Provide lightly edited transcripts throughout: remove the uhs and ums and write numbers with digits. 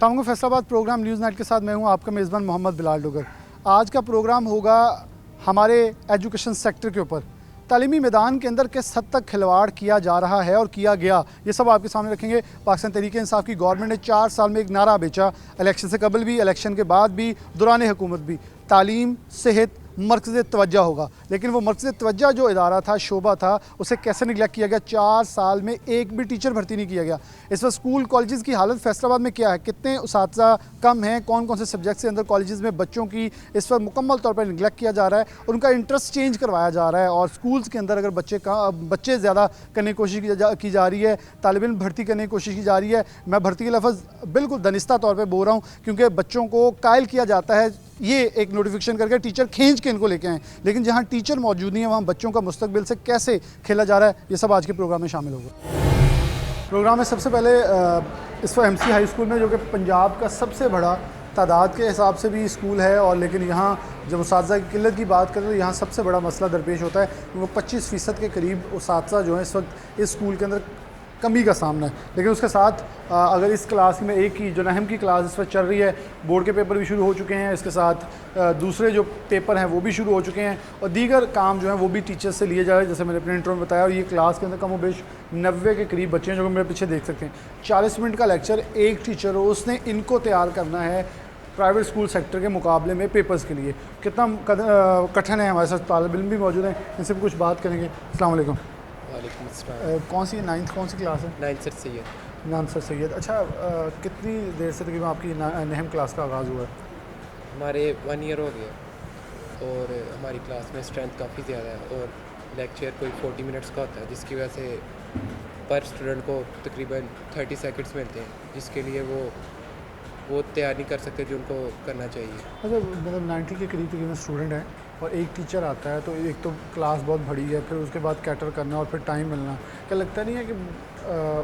Town Faisalabad programme news night के साथ मैं हूं आपका मेज़बान मोहम्मद बिलाल डोगर। आज का प्रोग्राम होगा हमारे एजुकेशन सेक्टर के ऊपर। तालीमी मैदान के अंदर किस हद तक खिलवाड़ किया जा रहा है और किया गया, ये सब आपके सामने रखेंगे। पाकिस्तान तहरीक इंसाफ की गवर्नमेंट ने 4 साल में एक नारा बेचा, इलेक्शन से कबल भी, इलेक्शन के बाद भी, दौरान हुकूमत भी, तालीम, सेहत, मरकज़ तवज्जो होगा। लेकिन वो मरकज़ तवज्जो जो इदारा था, शोबा था, उसे कैसे निगलेक्ट किया गया। 4 साल में एक भी टीचर भर्ती नहीं किया गया। इस वक्त स्कूल कॉलेजेस की हालत फैसलाबाद में क्या है, कितने उसातिज़ा कम हैं, कौन कौन से सब्जेक्ट्स के अंदर कॉलेजेस में बच्चों की इस वक्त मुकम्मल तौर पर निगलेक्ट किया जा रहा है, उनका इंटरेस्ट चेंज करवाया जा रहा है। और स्कूल्स के अंदर अगर बच्चे ज़्यादा करने की कोशिश की जा रही है, तालिब इल्म भर्ती करने की कोशिश की जा रही है। मैं भर्ती के लफ्ज़ बिल्कुल दनिस्ता तौर पर बोल रहा हूँ, क्योंकि बच्चों को कायल किया जाता है, ये एक नोटिफिकेशन करके टीचर खींच के इनको लेके आएँ। लेकिन जहाँ टीचर मौजूद नहीं है, वहाँ बच्चों का मुस्तकबिल से कैसे खेला जा रहा है, ये सब आज के प्रोग्राम में शामिल होगा। प्रोग्राम में सबसे पहले इस वक्त MC हाई स्कूल में, जो कि पंजाब का सबसे बड़ा तादाद के हिसाब से भी स्कूल है, और लेकिन यहाँ जब उसातिज़ा की किल्लत की बात करें तो यहाँ सबसे बड़ा मसला दरपेश होता है, क्योंकि 25% के करीब उसातिज़ा जो है इस वक्त इस स्कूल के अंदर कमी का सामना है। लेकिन उसके साथ अगर इस क्लास में एक की जो नहम की क्लास इस वक्त चल रही है, बोर्ड के पेपर भी शुरू हो चुके हैं, इसके साथ दूसरे जो पेपर हैं वो भी शुरू हो चुके हैं, और दीगर काम जो हैं वो भी टीचर्स से लिए जा रहे हैं, जैसे मैंने अपने इंट्रो में बताया। और ये क्लास के अंदर कम बेश 90 के करीब बच्चे हैं, जो कि मेरे पीछे देख सकते हैं। 40 मिनट का लेक्चर, एक टीचर हो, उसने इनको तैयार करना है प्राइवेट स्कूल सेक्टर के मुकाबले में पेपर्स के लिए। कितना कठिन है। हमारे साथ तालिब इल्म भी मौजूद हैं, इनसे भी कुछ बात करेंगे। अस्सलाम वालेकुम। कौन सी 9th कौन सी क्लास है? 9th sir Syed. 9th sir Syed. अच्छा, कितनी देर से तकरीबन आपकी नहम क्लास का आगाज़ हुआ है? हमारे 1 ईयर हो गया, और हमारी क्लास में स्ट्रेंथ काफ़ी ज़्यादा है, और लेक्चर कोई 40 मिनट्स का होता है, जिसकी वजह से पर स्टूडेंट को तकरीबन 30 सेकंड्स मिलते हैं, जिसके लिए वो तैयार नहीं कर सकते जो उनको करना चाहिए। अच्छा, मतलब 90 के करीब तकरीबन स्टूडेंट हैं और एक टीचर आता है, तो एक तो क्लास बहुत बड़ी है, फिर उसके बाद कैटर करना और फिर टाइम मिलना। क्या लगता नहीं है कि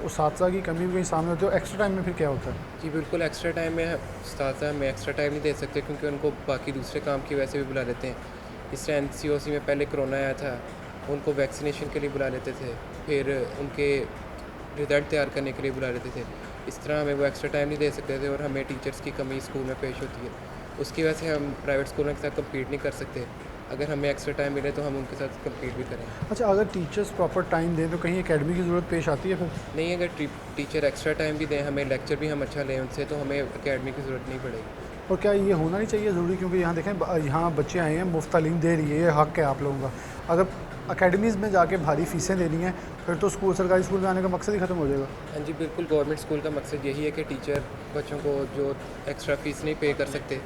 उसातिज़ा की कमी कहीं सामने होती है? और एक्स्ट्रा टाइम में फिर क्या होता है? जी बिल्कुल, एक्स्ट्रा टाइम में उस्ताद हमें एक्स्ट्रा टाइम नहीं दे सकते, क्योंकि उनको बाकी दूसरे काम की वजह से भी बुला लेते हैं। इस टाइम COC में पहले कोरोना आया था, उनको वैक्सीनेशन के लिए बुला लेते थे, फिर उनके रिज़ल्ट तैयार करने के लिए बुला लेते थे। इस तरह हमें वो एक्स्ट्रा टाइम नहीं दे सकते थे, और हमें टीचर्स की कमी स्कूल में पेश होती है। उसकी वजह से हम प्राइवेट स्कूलों के साथ कम्पीट नहीं कर सकते। अगर हमें एक्स्ट्रा टाइम मिले तो हम उनके साथ कम्पीट भी करें। अच्छा, अगर टीचर्स प्रॉपर टाइम दें तो कहीं एकेडमी की ज़रूरत पेश आती है फिर? नहीं, अगर टीचर एक्स्ट्रा टाइम भी दें, हमें लेक्चर भी हम अच्छा लें उनसे, तो हमें एकेडमी की ज़रूरत नहीं पड़ेगी। और क्या ये होना नहीं चाहिए ज़रूरी? क्योंकि यहाँ देखें, यहाँ बच्चे आए हैं, मुफ्त तालीम दे रही है, ये हक़ है आप लोगों का। अगर अकेडमीज़ में जाके भारी फ़ीसें देनी हैं, फिर तो सरकारी स्कूल में आने का मकसद ही ख़त्म हो जाएगा। हाँ जी बिल्कुल, गवर्नमेंट स्कूल का मकसद यही है कि टीचर बच्चों को जो एक्स्ट्रा फ़ीस नहीं पे कर सकते,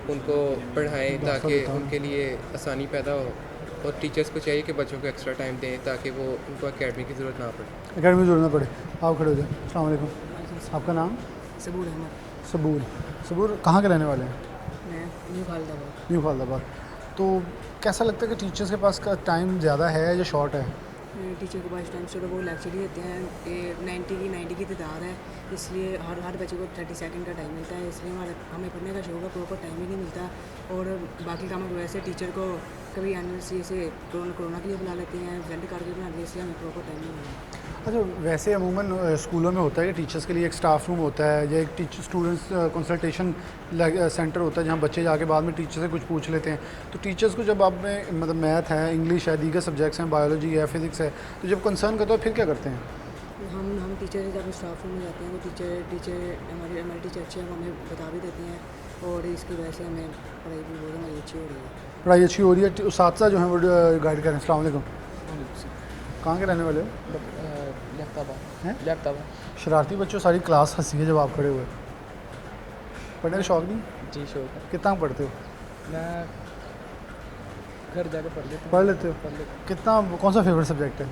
उनको पढ़ाएँ, ताकि उनके लिए आसानी पैदा हो। और टीचर्स को चाहिए कि बच्चों को एक्स्ट्रा टाइम दें, ताकि वो उनको एकेडमी की ज़रूरत ना पड़े। एकेडमी की ज़रूरत ना पड़े। आप खड़े हो जाए। अस्सलाम वालेकुम। आपका नाम? सबूर अहमद। सबूर कहाँ के रहने वाले हैं? मैं न्यू खालदाबाद। तो कैसा लगता है कि टीचर्स के पास का टाइम ज़्यादा है या शॉर्ट है? टीचर के पास टाइम चलो वो लेक्चर ही देते हैं कि 90 की तादाद है, इसलिए हर बच्चे को 30 सेकंड का टाइम मिलता है, इसलिए हमें पढ़ने का शौक है, प्रॉपर टाइम ही नहीं मिलता। और बाकी कामों की वजह से टीचर को कभी एनएलसी से कोरोना के लिए बुला लेते हैं, रिजल्ट करके बना लेते हैं, इसलिए हमें प्रॉपर टाइम नहीं मिलता। अच्छा, वैसे अमूमन स्कूलों में होता है कि टीचर्स के लिए एक स्टाफ रूम होता है, या एक टीचर स्टूडेंट्स कंसल्टेशन सेंटर होता है, जहाँ बच्चे जाके बाद में टीचर से कुछ पूछ लेते हैं। तो टीचर्स को जब आप में मतलब मैथ है, इंग्लिश है, दीगर सब्जेक्ट्स हैं, बायोलॉजी है, फिज़िक्स है, तो जब कंसर्न करते हो फिर क्या करते हैं? हम टीचर से जब स्टाफ रूम में जाते हैं तो हमारे टीचर अच्छे हैं, वो हमें बता भी देते हैं, और इसकी वजह से हमें पढ़ाई भी बहुत हमारी अच्छी हो रही है। पढ़ाई अच्छी हो रही है, उसातिज़ा जो है वो गाइड करें। अस्सलाम वालेकुम। कहाँ के रहने वाले हो? जैकताबाद। शरारती बच्चों, सारी क्लास हंसी है जब आप खड़े हुए। पढ़ने का शौक नहीं? जी शौक है। कितना पढ़ते हो? मैं घर जाके पढ़ लेते हो? कितना, कौन सा फेवरेट सब्जेक्ट है?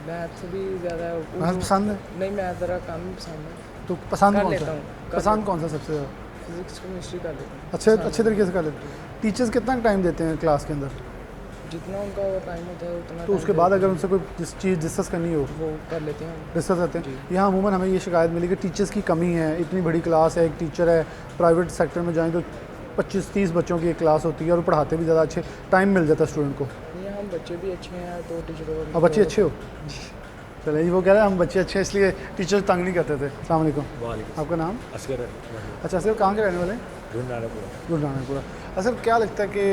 मैथ से भी ज़्यादा मैथ पसंद है? नहीं, मैथ ज़रा कम पसंद है। तो पसंद कर कौन लेता सा? हूँ। पसंद कौन सा सबसे ज़्यादा? फिजिक्स केमिस्ट्री कर लेता हूँ। अच्छे तरीके से कर लेते हो। टीचर्स कितना टाइम देते हैं क्लास के अंदर? जितना उनका टाइम होता है उतना। तो उसके बाद अगर उनसे कोई चीज़ डिस्कस करनी हो वो कर लेते हैं, डिस्कस करते हैं। यहाँ अमूमन हमें ये शिकायत मिली कि टीचर्स की कमी है, इतनी बड़ी क्लास है, एक टीचर है। प्राइवेट सेक्टर में जाएँ तो 25-30 बच्चों की एक क्लास होती है, और पढ़ाते भी ज़्यादा अच्छे, टाइम मिल जाता है स्टूडेंट को। हम बच्चे भी अच्छे हैं तो टीचरों को। अब बच्चे अच्छे हो? चले जी, वो कह रहे हैं हम बच्चे अच्छे इसलिए टीचर तंग नहीं करते थे। अस्सलाम वालेकुम। वालेकुम आपका नाम? असगर अच्छा सर, कहाँ के रहने वाले हैं? गुरुनानकपुरा। गुरु नानकपुरा। असर क्या लगता है कि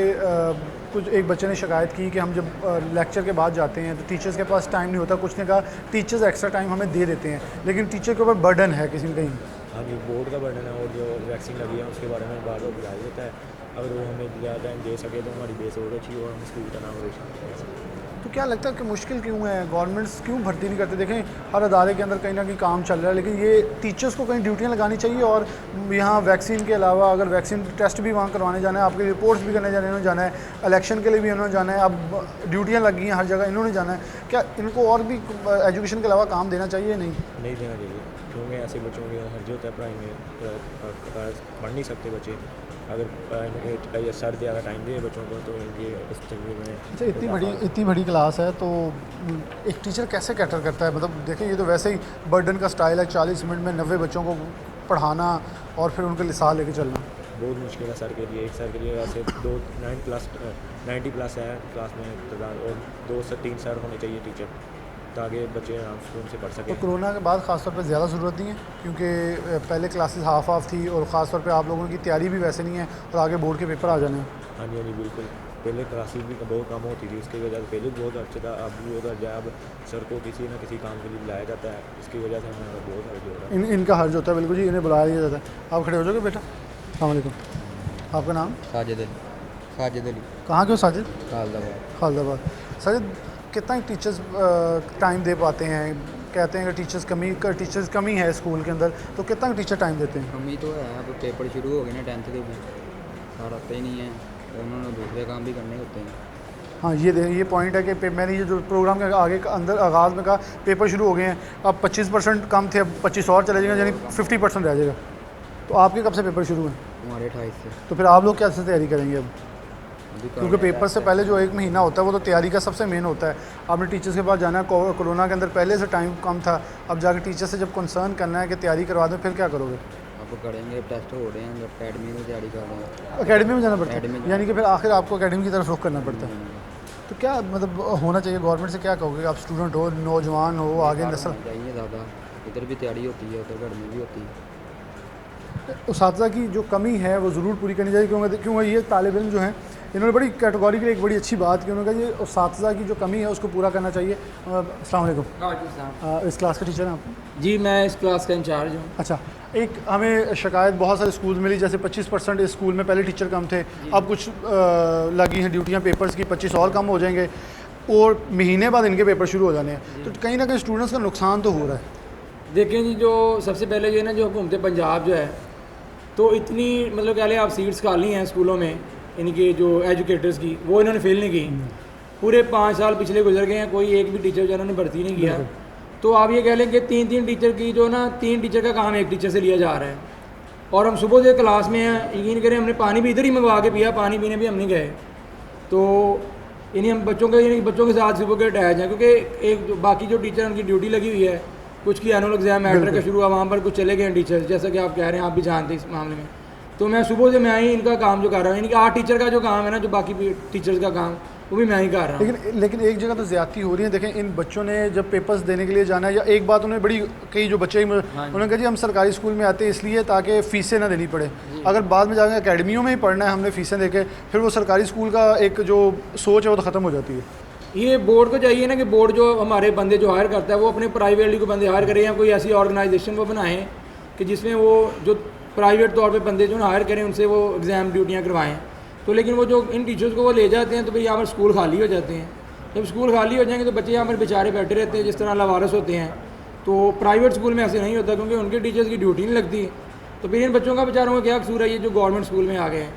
कुछ एक बच्चे ने शिकायत की कि हम जब लेक्चर के बाद जाते हैं तो टीचर्स के पास टाइम नहीं होता। कुछ ने कहा टीचर्स एक्स्ट्रा टाइम हमें दे देते हैं, लेकिन टीचर के ऊपर बर्डन है किसी न कहीं। हाँ जी, बोर्ड का बर्डन है और जो वैक्सीन लगी है उसके बारे में बार बार बुलाया जाता है। अगर वो हमें ज़्यादा टाइम दे सके तो हमारी बेस और अच्छी और हम स्कूल का नाम रोशन कर सकें। तो क्या लगता है कि मुश्किल क्यों है? गवर्नमेंट्स क्यों भर्ती नहीं करते? देखें हर अदारे के अंदर कहीं ना कहीं काम चल रहा है, लेकिन ये टीचर्स को कहीं ड्यूटियाँ लगानी चाहिए। और यहाँ वैक्सीन के अलावा अगर वैक्सीन टेस्ट भी वहाँ करवाने जाना है, आपकी रिपोर्ट्स भी करने जाने जाना है, इलेक्शन के लिए भी इन्होंने जाना है, अब ड्यूटियाँ लगी हैं हर जगह इन्होंने जाना है, क्या इनको और भी एजुकेशन के अलावा काम देना चाहिए? नहीं देना चाहिए, क्योंकि ऐसे बच्चों के हर्ज होता है पढ़ाई में, पढ़ नहीं सकते बच्चे। अगर इनके सर ज़्यादा टाइम दे बच्चों को तो इनके इस तरीके में। अच्छा, इतनी बड़ी क्लास है तो एक टीचर कैसे कैटर करता है? मतलब देखिए ये तो वैसे ही बर्डन का स्टाइल है, 40 मिनट में 90 बच्चों को पढ़ाना और फिर उनके लिसाल लेके चलना बहुत मुश्किल है सर के लिए। एक सर के लिए वैसे 90 प्लस है क्लास में और 2 से 3 सर होने चाहिए टीचर, ताकि बच्चे आराम से पढ़ सकें। तो कोरोना के बाद ख़ासतौर पे ज़्यादा ज़रूरत नहीं है, क्योंकि पहले क्लासेस हाफ थी और ख़ासतौर पे आप लोगों की तैयारी भी वैसे नहीं है और आगे बोर्ड के पेपर आ जाने हैं। हाँ जी बिल्कुल। पहले क्लासेस भी बहुत कम होती थी, इसकी वजह से पहले बहुत अच्छा था, अब भी बहुत अच्छा है। अब सर को किसी न किसी काम के लिए बुलाया जाता है, इसकी वजह से हमारा बहुत हर्ज हो रहा है। इनका हर्ज होता है, बिल्कुल जी, इन्हें बुलाया दिया जाता है। आप खड़े हो जाओगे बेटा? अस्सलाम वालेकुम। आपका नाम? साजिद अली। साजिद अली। कहाँ के हो साजिद? खालदाबाद। खालदाबाद। साजिद, कितना टीचर्स टाइम दे पाते हैं? कहते हैं कि टीचर्स कमी है स्कूल के अंदर, तो कितना टीचर टाइम देते हैं? कमी तो है, अब पेपर शुरू हो गए ना 10th के भी, सर आते ही नहीं है, उन्होंने दूसरे काम भी करने होते हैं। हाँ, ये पॉइंट है कि मैंने ये जो प्रोग्राम के आगे अंदर आगाज़ में कहा पेपर शुरू हो गए हैं, अब 25% कम थे, अब 25 और चले जाएंगे, यानी 50% रह जाएगा। तो आपके कब से पेपर शुरू हैं? हमारे 28 से। तो फिर आप लोग कैसे तैयारी करेंगे अब? क्योंकि पेपर से पहले जो 1 महीना होता है वो तो तैयारी का सबसे मेन होता है। आपने टीचर्स के पास जाना है, कोरोना के अंदर पहले से टाइम कम था, अब जाकर टीचर से जब कंसर्न करना है कि तैयारी करवा दें, फिर क्या करोगे? अब करेंगे, टेस्ट हो रहे हैं, अकेडमी में तैयारी कर रहे हैं। अकेडमी में जाना पड़ता अकेडमी है, यानी कि फिर आखिर आपको अकेडमी की तरफ रुख करना पड़ता है। तो क्या मतलब होना चाहिए? गवर्नमेंट से क्या कहोगे? आप स्टूडेंट हो, नौजवान हो, आगे नस्ल चाहिए ज़्यादा, इधर भी तैयारी होती है, उधर अकेडमी भी होती है। उस्ताज़ा की जो कमी है वो ज़रूर पूरी करनी चाहिए, क्योंकि ये तालिब इल्म जो हैं इन्होंने बड़ी कैटेगरी की एक बड़ी अच्छी बात की। उन्होंने कहा ये उस्ताज़ा की जो कमी है उसको पूरा करना चाहिए। अस्सलाम वालेकुम। इस क्लास का टीचर हैं आप? जी, मैं इस क्लास का इंचार्ज हूँ। अच्छा, एक हमें शिकायत बहुत सारे स्कूल मिली, जैसे 25% इस स्कूल में पहले टीचर कम थे, अब कुछ लगी हैं ड्यूटियाँ पेपर्स की, 25 और कम हो जाएंगे और महीने बाद इनके पेपर शुरू हो जाने हैं। तो कहीं ना कहीं स्टूडेंट्स का नुकसान तो हो रहा है। देखें जी, जो सबसे पहले ये ना जो हुकूमत पंजाब जो है, तो इतनी मतलब कह लें आप सीट्स खाली हैं स्कूलों में इनके जो एजुकेटर्स की, वो इन्होंने फिल नहीं की। पूरे 5 साल पिछले गुजर गए हैं, कोई एक भी टीचर जो इन्होंने भर्ती नहीं किया। तो आप ये कह लें कि 3 टीचर की जो ना 3 टीचर का काम एक टीचर से लिया जा रहा है। और हम सुबह से क्लास में हैं, यकीन करें हमने पानी भी इधर ही मंगवा के पिया, पानी पीने भी हम नहीं गए। तो यानी हम बच्चों के साथ सुबह के अटैच हैं, क्योंकि एक बाकी जो टीचर उनकी ड्यूटी लगी हुई है, कुछ की एनुअल एग्जाम मैटर का शुरू हुआ, वहाँ पर कुछ चले गए हैं टीचर्स, जैसा कि आप कह रहे हैं, आप भी जानते हैं इस मामले में। तो मैं सुबह से मैं ही इनका काम जो कर रहा हूँ, यानी कि 8 टीचर का जो काम है ना, जो बाकी टीचर्स का काम वो भी मैं ही कर रहा हूँ। लेकिन एक जगह तो ज़्यादती हो रही है। देखें इन बच्चों ने जब पेपर्स देने के लिए जाना है, या एक बात उन्हें बड़ी कई जो बच्चे उन्होंने कहा जी हम सरकारी स्कूल में आते हैं इसलिए ताकि फ़ीसें ना देनी पड़े। अगर बाद में जाकर अकेडमियों में ही पढ़ना है हमने फ़ीसें देके, फिर वो सरकारी स्कूल का एक जो सोच है वो तो ख़त्म हो जाती है। ये बोर्ड को चाहिए ना कि बोर्ड जो हमारे बंदे जो हायर करता है वो अपने प्राइवेटली को बंदे हायर करें, या कोई ऐसी ऑर्गेनाइजेशन वो बनाएं कि जिसमें वो जो प्राइवेट तौर पे बंदे जो हायर करें उनसे वो एग्ज़ाम ड्यूटियाँ करवाएं। तो लेकिन वो जो इन टीचर्स को वो ले जाते हैं तो फिर यहाँ पर स्कूल खाली हो जाते हैं। जब स्कूल खाली हो जाएंगे तो बच्चे यहाँ पर बेचारे बैठे रहते हैं जिस तरह लावारस होते हैं। तो प्राइवेट स्कूल में ऐसे नहीं होता, क्योंकि उनके टीचर्स की ड्यूटी नहीं लगती। तो फिर इन बच्चों का बेचारों का क्या कसूर है, ये जो गवर्नमेंट स्कूल में आ गए हैं।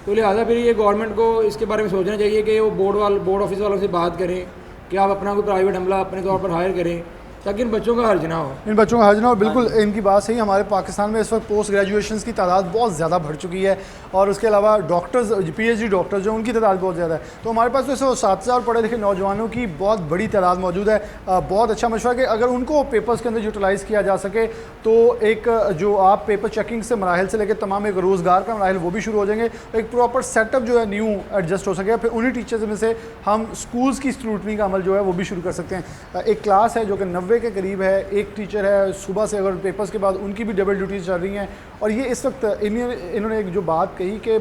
तो लिहाजा फिर ये गवर्नमेंट को इसके बारे में सोचना चाहिए कि वो बोर्ड ऑफिस वालों से बात करें कि आप अपना कोई प्राइवेट अमला अपने तौर पर हायर करें, ताकि इन बच्चों का हर्ज ना हो। इन बच्चों का हर्ज ना हो, बिल्कुल इनकी बात सही। हमारे पाकिस्तान में इस वक्त पोस्ट ग्रेजुएशंस की तादाद बहुत ज़्यादा बढ़ चुकी है, और उसके अलावा डॉक्टर्स, PhD डॉक्टर्स जो उनकी तादाद बहुत ज़्यादा है। तो हमारे पास तो 7,000 पढ़े लिखे नौजवानों की बहुत बड़ी तादाद मौजूद है। बहुत अच्छा मशवरा कि अगर उनको पेपर्स के अंदर यूटिलाइज़ किया जा सके तो एक जो आप पेपर चेकिंग से मराहल से लेकर तमाम एक रोज़गार का मराहल वो भी शुरू हो जाएंगे, एक प्रॉपर सेटअप जो है न्यू एडजस्ट हो सकेगा। फिर उन्हीं टीचर्स में से हम स्कूल्स की स्क्रूटनी का अमल जो है वो भी शुरू कर सकते हैं। एक क्लास है जो कि 90 90 के करीब है। एक टीचर है, सुबह से अगर पेपर्स के बाद उनकी भी डबल ड्यूटीज़ चल रही हैं। और ये इस वक्त इन्होंने एक जो बात कही कि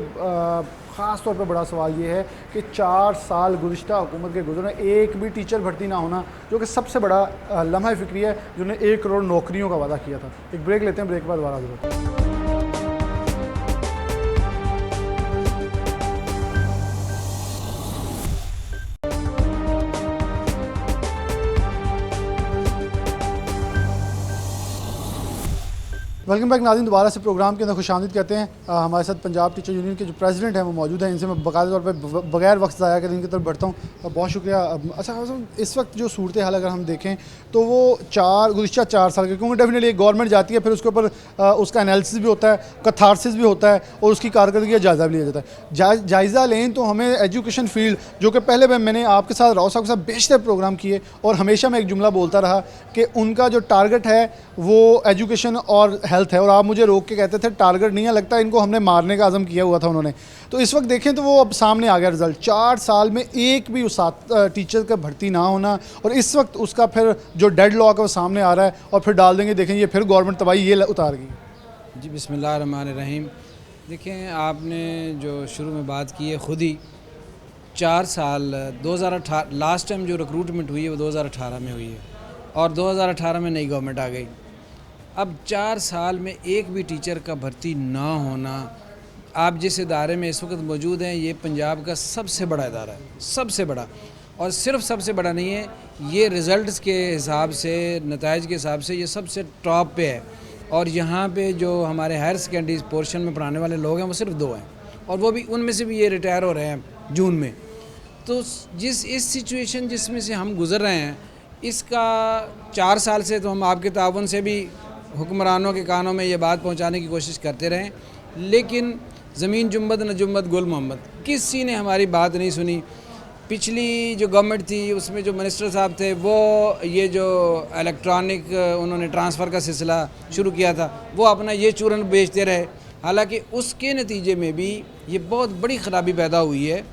ख़ास तौर पर बड़ा सवाल ये है कि 4 साल गुज़िश्ता हुकूमत के गुजरे, एक भी टीचर भर्ती ना होना, जो कि सबसे बड़ा लम्हा फ़िक्री है, जिन्होंने 1 करोड़ नौकरियों का वादा किया था। एक ब्रेक लेते हैं, ब्रेक के बाद दोबारा ज़रूर। वेलकम बैक नाज़रीन, दोबारा से प्रोग्राम के अंदर खुशामदीद कहते हैं। हमारे साथ पंजाब टीचर यूनियन के जो प्रेसिडेंट हैं वो मौजूद हैं। इनसे मैं बाकायदा तौर पर बगैर वक्त ज़ाया कर इनकी तरफ बढ़ता हूँ। बहुत शुक्रिया। अच्छा, इस वक्त जो सूरत हाल अगर हम देखें तो वो गुज़िश्ता 4 साल के, क्योंकि डेफिनेटली एक गवर्नमेंट जाती है, फिर उसके ऊपर उसका एनालिसिस भी होता है, कथारसिस भी होता है और उसकी कारकर्दगी का जायज़ा भी लिया जाता है। जायज़ा लें तो हमें एजुकेशन फील्ड, जो कि पहले मैंने आपके साथ राव साहब के साथ बेशतर प्रोग्राम किए और हमेशा मैं एक जुमला बोलता रहा कि उनका जो टारगेट है वो एजुकेशन और हेल्थ है, और आप मुझे रोक के कहते थे टारगेट नहीं है, लगता है इनको हमने मारने का आज़म किया हुआ था उन्होंने। तो इस वक्त देखें तो वो अब सामने आ गया रिजल्ट। 4 साल में एक भी टीचर का भर्ती ना होना, और इस वक्त उसका फिर जो डेड लॉक है वो सामने आ रहा है, और फिर डाल देंगे, देखें ये फिर गवर्नमेंट तबाही ये उतार गई। जी बिस्मिल्लाहिर्रहमानिर्रहीम। देखें, आपने जो शुरू में बात की है, ख़ुद ही 4 साल 2018 लास्ट टाइम जो रिक्रूटमेंट हुई है वो 2018 में हुई है, और 2018 में नई गवर्नमेंट आ गई। अब 4 साल में एक भी टीचर का भर्ती ना होना, आप जिस इदारे में इस वक्त मौजूद हैं ये पंजाब का सबसे बड़ा इदारा है, सबसे बड़ा, और सिर्फ सबसे बड़ा नहीं है, ये रिज़ल्ट्स के हिसाब से, नताइज के हिसाब से ये सबसे टॉप पे है। और यहाँ पे जो हमारे हायर सेकेंडरी पोर्शन में पढ़ाने वाले लोग हैं वो सिर्फ 2 हैं, और वो भी उनमें से भी ये रिटायर हो रहे हैं जून में। तो इस सिचुएशन जिसमें से हम गुज़र रहे हैं, इसका 4 साल से तो हम आपके ताउन से भी हुक्मरानों के कानों में ये बात पहुंचाने की कोशिश करते रहे, लेकिन ज़मीन जुम्मत न जुम्मत गुल मोहम्मद, किसी ने हमारी बात नहीं सुनी। पिछली जो गवर्नमेंट थी उसमें जो मिनिस्टर साहब थे वो ये जो इलेक्ट्रॉनिक उन्होंने ट्रांसफ़र का सिलसिला शुरू किया था, वो अपना ये चूरन बेचते रहे। हालांकि उसके नतीजे में भी ये बहुत बड़ी ख़राबी पैदा हुई है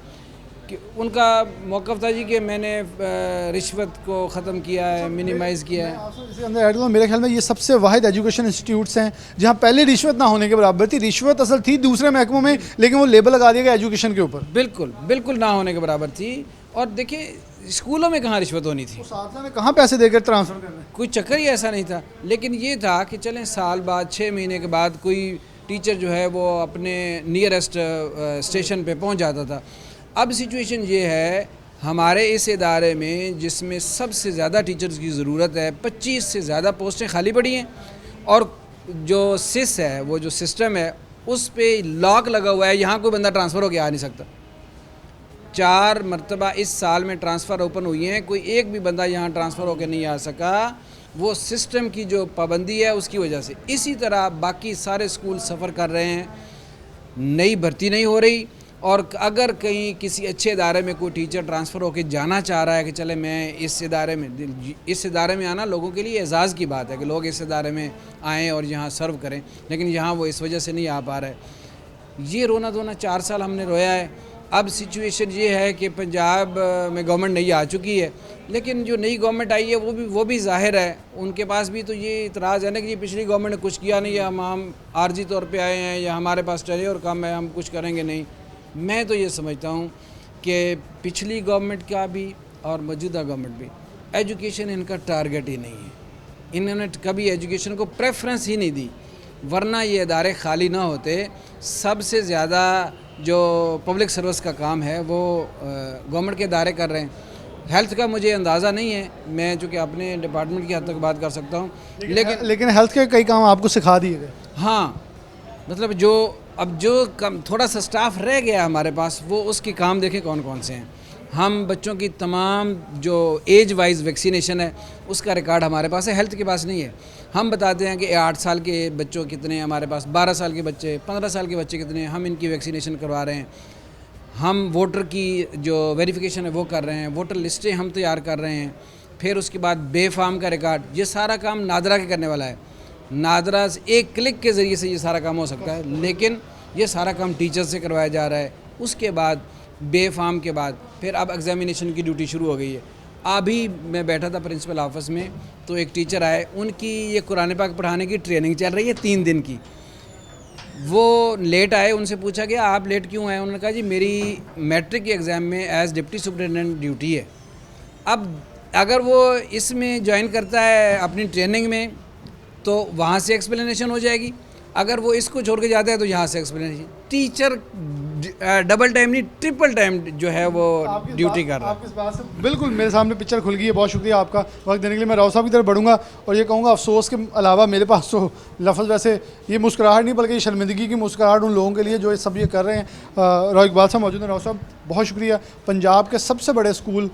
कि उनका मौक़िफ़ था जी कि मैंने रिश्वत को ख़त्म किया है, मिनिमाइज़ किया है। इसके अंदर ऐड करूँ, मेरे ख्याल में ये सबसे वाहिद एजुकेशन इंस्टीट्यूट्स हैं जहाँ पहले रिश्वत ना होने के बराबर थी। रिश्वत असल थी दूसरे महकमों में, लेकिन वो लेबल लगा दिया गया एजुकेशन के ऊपर। बिल्कुल बिल्कुल ना होने के बराबर थी। और देखिए, स्कूलों में कहाँ रिश्वत होनी थी, साथ में कहाँ पैसे देकर ट्रांसफ़र करना, कोई चक्कर ही ऐसा नहीं था। लेकिन ये था कि चलें साल बाद 6 महीने के बाद कोई टीचर जो है वो अपने नियरेस्ट स्टेशन पे पहुंच जाता था। अब सिचुएशन ये है हमारे इस इदारे में जिसमें सबसे ज़्यादा टीचर्स की ज़रूरत है, 25 से ज़्यादा पोस्टें खाली पड़ी हैं, और जो सिस है, वो जो सिस्टम है, उस पर लॉक लगा हुआ है, यहाँ कोई बंदा ट्रांसफ़र होकर आ नहीं सकता। 4 मरतबा इस साल में ट्रांसफ़र ओपन हुई हैं, कोई एक भी बंदा यहाँ ट्रांसफ़र होकर नहीं आ सका, वो सिस्टम की जो पाबंदी है उसकी वजह से। इसी तरह बाकी सारे स्कूल सफ़र कर रहे हैं, नई भर्ती नहीं हो रही। और अगर कहीं किसी अच्छे इदारे में कोई टीचर ट्रांसफ़र होकर जाना चाह रहा है कि चले मैं इस इदारे में आना लोगों के लिए एजाज़ की बात है कि लोग इस इदारे में आएँ और यहाँ सर्व करें, लेकिन यहाँ वो इस वजह से नहीं आ पा रहे। ये रोना धोना 4 साल हमने रोया है। अब सिचुएशन ये है कि पंजाब में गवर्नमेंट नई आ चुकी है, लेकिन जो नई गवर्नमेंट आई है वो भी ज़ाहिर है उनके पास भी तो ये इतराज़ है ना कि पिछली गवर्नमेंट ने कुछ किया नहीं है, हम आर्जी तौर पे आए हैं, या हमारे पास टेन्योर कम है, हम कुछ करेंगे नहीं। मैं तो ये समझता हूँ कि पिछली गवर्नमेंट का भी और मौजूदा गवर्नमेंट भी, एजुकेशन इनका टारगेट ही नहीं है। इन्होंने कभी एजुकेशन को प्रेफरेंस ही नहीं दी, वरना ये इदारे खाली ना होते। सबसे ज़्यादा जो पब्लिक सर्विस का काम है वो गवर्नमेंट के इदारे कर रहे हैं। हेल्थ का मुझे अंदाज़ा नहीं है, मैं चूँकि अपने डिपार्टमेंट की हद तक बात कर सकता हूँ, लेकिन हेल्थ के कई काम आपको सिखा दिए गए। हाँ, मतलब जो कम थोड़ा सा स्टाफ रह गया हमारे पास, वो उसके काम देखें कौन कौन से हैं। हम बच्चों की तमाम जो एज वाइज वैक्सीनेशन है उसका रिकॉर्ड हमारे पास है, हेल्थ के पास नहीं है। हम बताते हैं कि 8 साल के बच्चों कितने हैं हमारे पास, 12 साल के बच्चे, 15 साल के बच्चे कितने हैं, हम इनकी वैक्सीनेशन करवा रहे हैं। हम वोटर की जो वेरिफिकेशन है वो कर रहे हैं, वोटर लिस्टें हम तैयार कर रहे हैं। फिर उसके बाद बेफाम का रिकॉर्ड, ये सारा काम नादरा के करने वाला है। नादरा से एक क्लिक के ज़रिए से ये सारा काम हो सकता है, लेकिन ये सारा काम टीचर से करवाया जा रहा है। उसके बाद बेफाम के बाद फिर अब एग्ज़ामिनेशन की ड्यूटी शुरू हो गई है, अभी मैं बैठा था प्रिंसिपल ऑफिस में, तो एक टीचर आए, उनकी ये कुरान पाक पढ़ाने की ट्रेनिंग चल रही है 3 दिन की। वो लेट आए, उनसे पूछा गया आप लेट क्यों आए? उन्होंने कहा जी मेरी मैट्रिक के एग्ज़ाम में एज़ डिप्टी सुपरिटेंडेंट ड्यूटी है। अब अगर वो इसमें ज्वाइन करता है अपनी ट्रेनिंग में तो वहाँ से एक्सप्लेनेशन हो जाएगी, अगर वो इसको छोड़ के जाता है तो यहाँ से एक्सप्लेनेशन। टीचर डबल टाइम नहीं ट्रिपल टाइम जो है वो ड्यूटी कर रहा है। आपकी इस बात से बिल्कुल मेरे सामने पिक्चर खुल गई है। बहुत शुक्रिया आपका वक्त देने के लिए। मैं राव साहब की तरफ बढ़ूंगा और ये कहूँगा अफसोस के अलावा मेरे पास तो लफ्ज़ वैसे ये मुस्कुराहट नहीं बल्कि शर्मिंदगी की मुस्कुराहट उन लोगों के लिए जो ये सब ये कर रहे हैं। राव इकबाल साहब मौजूद हैं। राव साहब बहुत शुक्रिया। पंजाब के सबसे बड़े स्कूल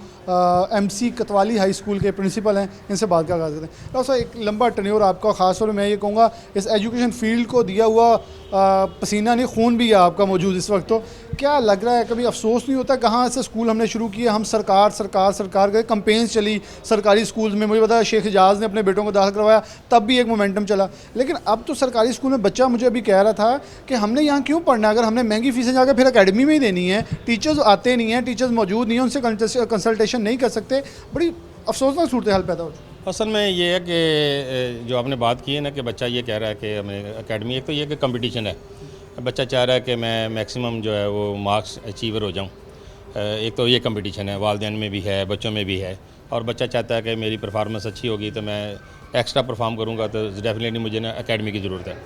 MC कतवाली हाई स्कूल के प्रिंसिपल हैं, इनसे बात का आगाज़ करते हैं। राव साहब एक लंबा टर्न्योर आपका, ख़ास तौर पर मैं ये कहूँगा इस एजुकेशन फील्ड को दिया हुआ पसीना नहीं खून भी है आपका मौजूद इस वक्त। तो क्या लग रहा है, कभी अफसोस नहीं होता कहाँ से स्कूल हमने शुरू किए, हम सरकार सरकार सरकार गए, कंपेन्स चली सरकारी स्कूल्स में, मुझे पता है शेख इजाज़ ने अपने बेटों को दाखिल करवाया तब भी एक मोमेंटम चला, लेकिन अब तो सरकारी स्कूल में बच्चा मुझे अभी कह रहा था कि हमने यहाँ क्यों पढ़ना है, अगर हमने महंगी फीसें जाकर फिर अकेडमी में ही देनी है, टीचर्स आते नहीं हैं, टीचर्स मौजूद नहीं हैं, उनसे कंसल्टेशन नहीं कर सकते, बड़ी अफसोसनाक सूरत हाल पैदा हो चुकी है। असल में ये है कि जो आपने बात की है ना कि बच्चा ये कह रहा है कि हमें एकेडमी, एक तो ये कि कंपटीशन है, बच्चा चाह रहा है कि मैं मैक्सिमम जो है वो मार्क्स अचीवर हो जाऊं। एक तो ये कंपटीशन है, वालिदैन में भी है, बच्चों में भी है, और बच्चा चाहता है कि मेरी परफॉर्मेंस अच्छी होगी तो मैं एक्स्ट्रा परफॉर्म करूँगा तो डेफिनेटली मुझे ना एकेडमी की ज़रूरत है।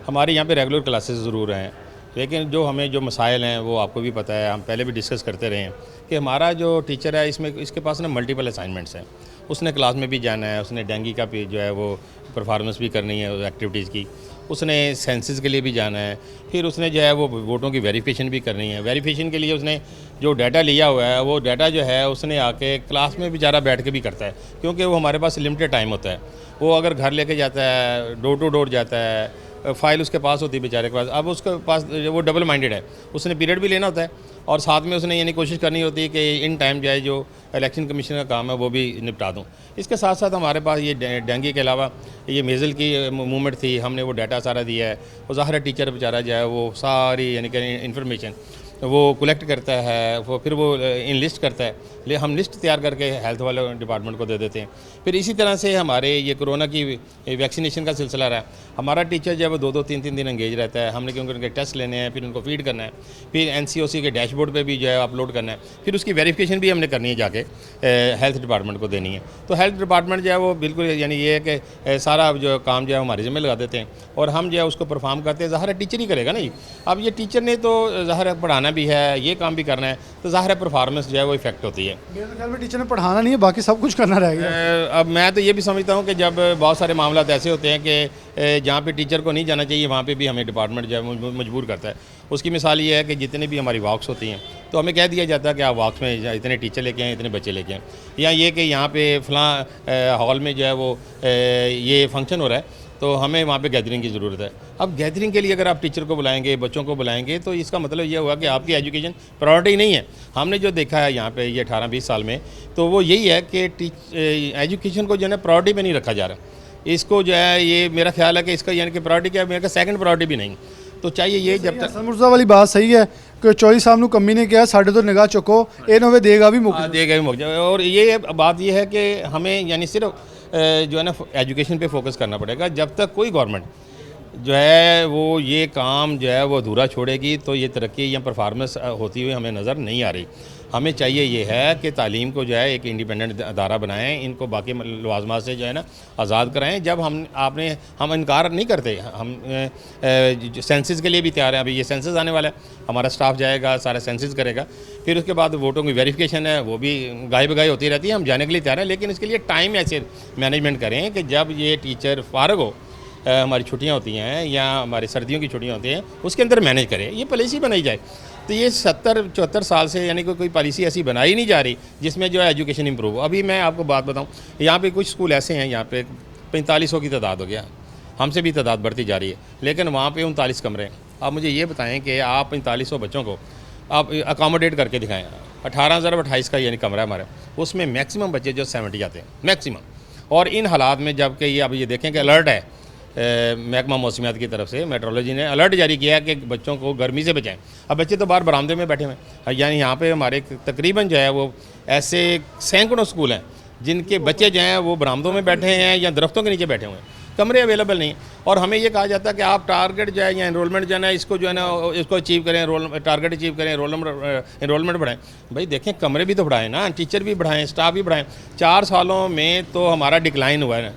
हमारे यहाँ पे रेगुलर क्लासेस ज़रूर हैं, लेकिन जो हमें जो मसाइल हैं वो आपको भी पता है, हम पहले भी डिस्कस करते रहे हैं कि हमारा जो टीचर है इसके पास ना मल्टीपल असाइनमेंट्स हैं। उसने क्लास में भी जाना है, उसने डेंगी का भी जो है वो परफॉर्मेंस भी करनी है एक्टिविटीज़ की, उसने सेंसस के लिए भी जाना है, फिर उसने जो है वो वोटों की वेरिफिकेशन भी करनी है। वेरिफिकेशन के लिए उसने जो डाटा लिया हुआ है वो डाटा जो है उसने आके क्लास में बेचारा बैठ के भी करता है, क्योंकि वो हमारे पास लिमिटेड टाइम होता है। वो अगर घर लेके जाता है, डोर टू डोर जाता है, फ़ाइल उसके पास होती है बेचारे के पास, अब उसके पास वो डबल माइंडेड है, उसने पीरियड भी लेना होता है और साथ में उसने यानी कोशिश करनी होती है कि इन टाइम जाए जो इलेक्शन कमीशन का काम है वो भी निपटा दूँ। इसके साथ साथ हमारे पास ये डेंगू के अलावा ये मेज़ल की मूवमेंट थी, हमने वो डाटा सारा दिया है। वो ज़ाहिर है टीचर बेचारा जो है वो सारी यानी कि इन्फॉर्मेशन वो कलेक्ट करता है, वो फिर वो इनलिस्ट करता है, हम लिस्ट तैयार करके हेल्थ वाले डिपार्टमेंट को दे देते हैं। फिर इसी तरह से हमारे ये कोरोना की वैक्सीनेशन का सिलसिला रहा है, हमारा टीचर जब 2-3 दिन एंगेज रहता है, हमने क्योंकि उनके टेस्ट लेने हैं, फिर उनको फीड करना है, फिर NCOC के डैशबोर्ड पे भी जो है अपलोड करना है, फिर उसकी वेरिफिकेशन भी हमने करनी है जाके हेल्थ डिपार्टमेंट को देनी है। तो हेल्थ डिपार्टमेंट जो है वो बिल्कुल यानी ये है कि सारा जो काम जो है हमारे ज़िम्मे लगा देते हैं और हम जो है उसको परफॉर्म करते हैं। ज़ाहिर है टीचर ही करेगा ना जी, अब ये टीचर ने तो ज़ाहिर है पढ़ाना भी है, ये काम भी करना है, तो ज़ाहिर है परफॉर्मेंस जो है वो इफेक्ट होती है। मेरे ख्याल में टीचर ने पढ़ाना नहीं है, बाकी सब कुछ करना रहेगा। अब मैं तो ये भी समझता हूँ कि जब बहुत सारे मामला ऐसे होते हैं कि जहाँ पे टीचर को नहीं जाना चाहिए वहाँ पे भी हमें डिपार्टमेंट जो है मजबूर करता है। उसकी मिसाल ये है कि जितने भी हमारी वॉक्स होती हैं तो हमें कह दिया जाता है कि आप वॉक्स में इतने टीचर लेके आएँ, इतने बच्चे लेके आएँ, या ये कि यहाँ पे फ़लाँ हॉल में जो है वो ये फंक्शन हो रहा है तो हमें वहाँ पे गैदरिंग की ज़रूरत है। अब गैदरिंग के लिए अगर आप टीचर को बुलाएंगे, बच्चों को बुलाएंगे, तो इसका मतलब ये हुआ कि आपकी एजुकेशन प्रायोरिटी नहीं है। हमने जो देखा है यहाँ पे ये 18-20 साल में, तो वो यही है कि एजुकेशन को जो है ना प्रायोरिटी में नहीं रखा जा रहा। इसको जो है ये मेरा ख्याल है कि इसका यानी कि प्रायोरिटी क्या है, मेरा सेकंड प्रायोरिटी भी नहीं। तो चाहिए ये जब तक मुर्जा वाली बात सही है कि चौधरी साहब ने कमी ने किया साढ़े तो निगाह चुको ये नवे देगा भी मौका देगा भी मौका। और ये बात ये है कि हमें यानी सिर्फ जो है ना एजुकेशन पे फोकस करना पड़ेगा। जब तक कोई गवर्नमेंट जो है वो ये काम जो है वो अधूरा छोड़ेगी तो ये तरक्की या परफॉर्मेंस होती हुई हमें नज़र नहीं आ रही। हमें चाहिए ये है कि तालीम को जो है एक इंडिपेंडेंट अदारा बनाएं, इनको बाकी लवाजमात से जो है ना आज़ाद कराएं। जब हम इनकार नहीं करते, हम सेंसस के लिए भी तैयार हैं। अभी ये सेंसस आने वाला है, हमारा स्टाफ जाएगा, सारा सेंसस करेगा, फिर उसके बाद वोटों की वेरिफिकेशन है, वो भी गाय बगाई होती रहती है। हम जाने के लिए तैयार हैं, लेकिन इसके लिए टाइम ऐसे मैनेजमेंट करें कि जब ये टीचर फारग हो, हमारी छुट्टियां होती हैं या हमारी सर्दियों की छुट्टियां होती हैं, उसके अंदर मैनेज करें, ये पॉलिसी बनाई जाए। तो ये 70-74 साल से यानी कोई पॉलिसी ऐसी बनाई नहीं जा रही जिसमें जो है एजुकेशन इंप्रूव हो। अभी मैं आपको बात बताऊं, यहाँ पे कुछ स्कूल ऐसे हैं, यहाँ पे 4500 की तादाद हो गया, हमसे भी तादाद बढ़ती जा रही है, लेकिन वहाँ पे 39 कमरे हैं। आप मुझे ये बताएं कि आप 4500 बच्चों को आप अकोमोडेट करके दिखाएँ। 18,028 का यानी कमरा हमारा, उसमें मैक्सिमम बच्चे जो 70 आते हैं मैक्सिमम। और इन हालात में जबकि ये अब ये देखें कि अलर्ट है महकमा मौसमियात की तरफ से, मेट्रोलॉजी ने अलर्ट जारी किया कि बच्चों को गर्मी से बचाएं। अब बच्चे तो बाहर बरामदे में बैठे हुए हैं, यानी यहाँ पे हमारे तकरीबन जो है वो ऐसे सैकड़ों स्कूल हैं जिनके बच्चे जो हैं वो बरामदों में बैठे हैं या दरख्तों के नीचे बैठे हुए हैं, कमरे अवेलेबल नहीं। और हमें ये कहा जाता है कि आप टारगेट जो है या इनरोलमेंट जो है ना इसको जो है ना इसको अचीव करें, टारगेट अचीव करें, इनरोलमेंट बढ़ाएं। भाई देखें कमरे भी तो बढ़ाएं ना, टीचर भी बढ़ाएं, स्टाफ भी बढ़ाएं। 4 सालों में तो हमारा डिक्लाइन हुआ है